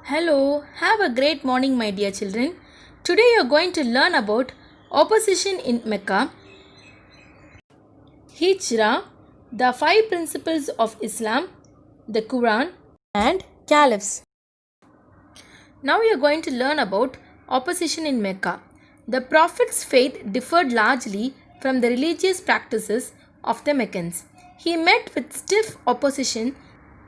Hello, have a great morning, my dear children. Today you are going to learn about opposition in Mecca, Hijrah, the five principles of Islam, the Quran, and caliphs. Now we are going to learn about opposition in Mecca. The Prophet's faith differed largely from the religious practices of the Meccans. He met with stiff opposition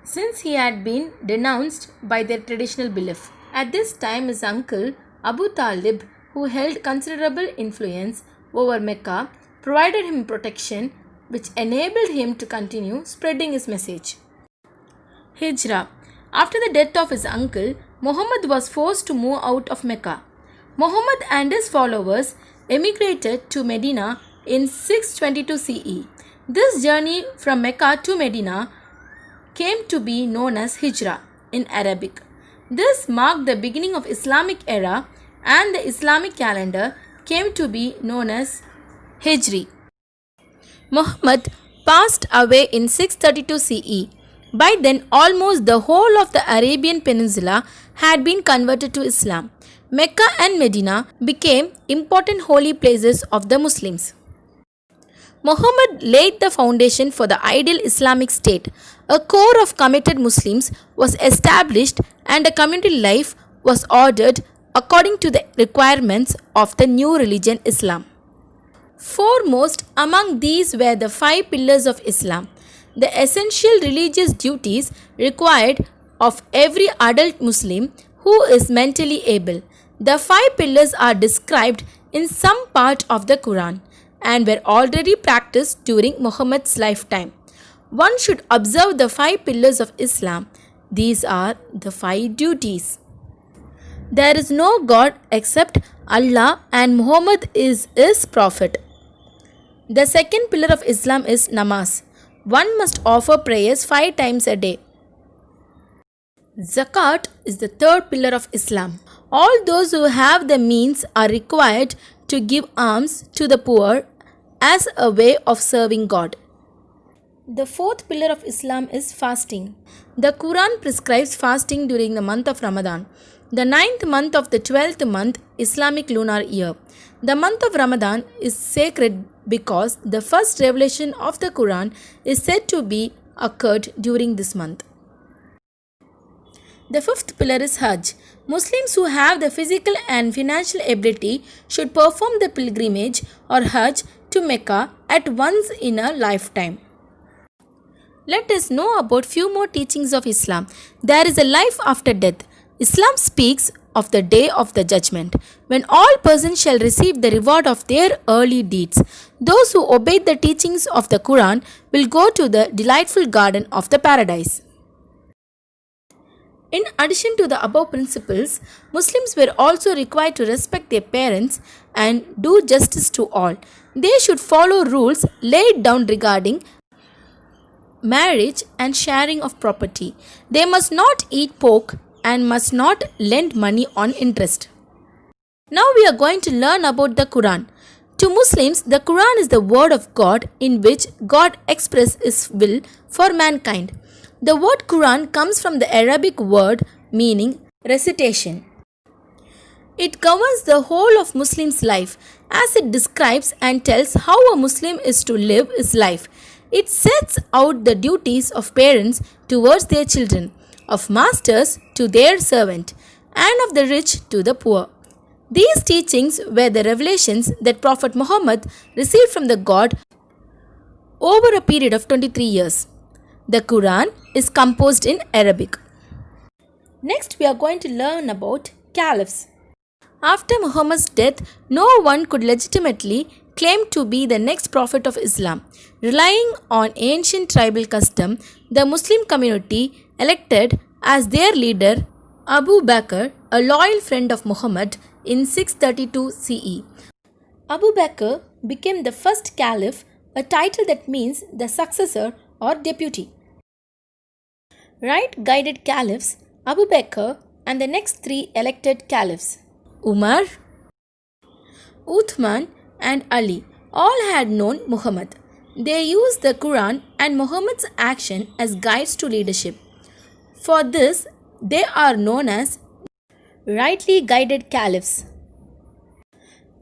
since he had been denounced by their traditional belief. At this time, his uncle Abu Talib, who held considerable influence over Mecca, provided him protection which enabled him to continue spreading his message. Hijrah. After the death of his uncle, Muhammad was forced to move out of Mecca. Muhammad and his followers emigrated to Medina in 622 CE. This journey from Mecca to Medina came to be known as Hijrah in Arabic. This marked the beginning of Islamic era and the Islamic calendar came to be known as Hijri. Muhammad passed away in 632 CE. By then, almost the whole of the Arabian Peninsula had been converted to Islam. Mecca and Medina became important holy places of the Muslims. Muhammad laid the foundation for the ideal Islamic state. A core of committed Muslims was established and a community life was ordered according to the requirements of the new religion Islam. Foremost among these were the five pillars of Islam, the essential religious duties required of every adult Muslim who is mentally able. The five pillars are described in some part of the Quran and were already practiced during Muhammad's lifetime. One should observe the five pillars of Islam. These are the five duties. There is no God except Allah and Muhammad is his prophet. The second pillar of Islam is namaz. One must offer prayers 5 times a day. Zakat is the third pillar of Islam. All those who have the means are required to give alms to the poor as a way of serving God. The fourth pillar of Islam is fasting. The Quran prescribes fasting during the month of Ramadan, the 9th month of the 12th month Islamic lunar year. The month of Ramadan is sacred because the first revelation of the Quran is said to be occurred during this month. The fifth pillar is Hajj. Muslims who have the physical and financial ability should perform the pilgrimage or Hajj to Mecca at once in a lifetime. Let us know about few more teachings of Islam. There is a life after death. Islam speaks of the day of the judgment, when all persons shall receive the reward of their early deeds. Those who obey the teachings of the Quran will go to the delightful garden of the paradise. In addition to the above principles, Muslims were also required to respect their parents and do justice to all. They should follow rules laid down regarding marriage and sharing of property. They must not eat pork and must not lend money on interest. Now we are going to learn about the Quran. To Muslims, the Quran is the word of God in which God expresses His will for mankind. The word Quran comes from the Arabic word meaning recitation. It governs the whole of Muslim's life as it describes and tells how a Muslim is to live his life. It sets out the duties of parents towards their children, of masters to their servant, and of the rich to the poor. These teachings were the revelations that Prophet Muhammad received from the God over a period of 23 years. The Quran is composed in Arabic. Next, we are going to learn about caliphs. After Muhammad's death, no one could legitimately claim to be the next prophet of Islam. Relying on ancient tribal custom, the Muslim community elected as their leader Abu Bakr, a loyal friend of Muhammad, in 632 CE. Abu Bakr became the first caliph, a title that means the successor or deputy. Right guided caliphs, Abu Bakr and the next 3 elected caliphs, Umar, Uthman and Ali, all had known Muhammad. They used the Quran and Muhammad's action as guides to leadership. For this, they are known as rightly guided caliphs.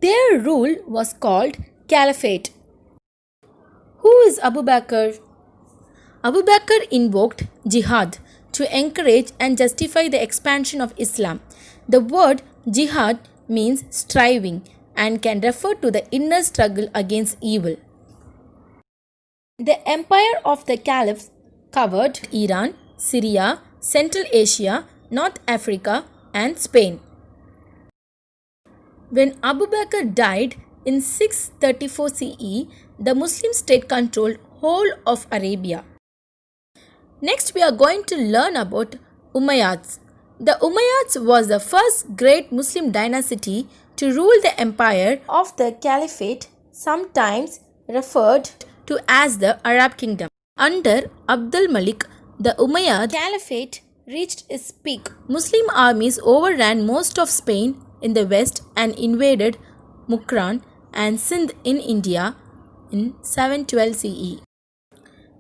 Their rule was called caliphate. Who is Abu Bakr? Abu Bakr invoked jihad to encourage and justify the expansion of Islam. The word jihad means striving and can refer to the inner struggle against evil. The empire of the caliphs covered Iran, Syria, Central Asia, North Africa, and Spain. When Abu Bakr died in 634 CE, the Muslim state controlled whole of Arabia. Next, we are going to learn about Umayyads. The Umayyads was the first great Muslim dynasty to rule the empire of the Caliphate, sometimes referred to as the Arab Kingdom. Under Abdul Malik, the Umayyad Caliphate reached its peak. Muslim armies overran most of Spain in the west and invaded Mukran and Sindh in India in 712 CE.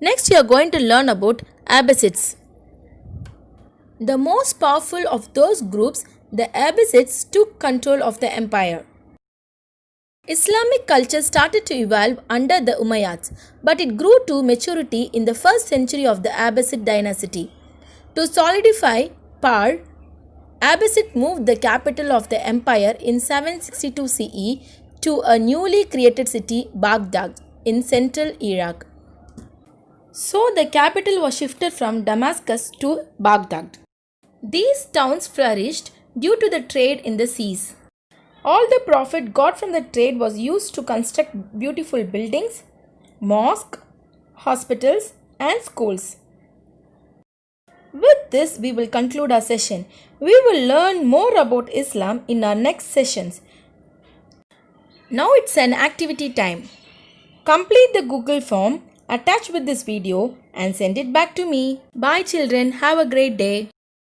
Next, we are going to learn about Abbasids. The most powerful of those groups, the Abbasids, took control of the empire. Islamic culture started to evolve under the Umayyads, but it grew to maturity in the first century of the Abbasid dynasty. To solidify power, Abbasid moved the capital of the empire in 762 CE to a newly created city, Baghdad, in central Iraq. So the capital was shifted from Damascus to Baghdad. These towns flourished due to the trade in the seas. All the profit got from the trade was used to construct beautiful buildings, mosques, hospitals, and schools. With this, we will conclude our session. We will learn more about Islam in our next sessions. Now it's an activity time. Complete the Google form attached with this video and send it back to me. Bye children, have a great day.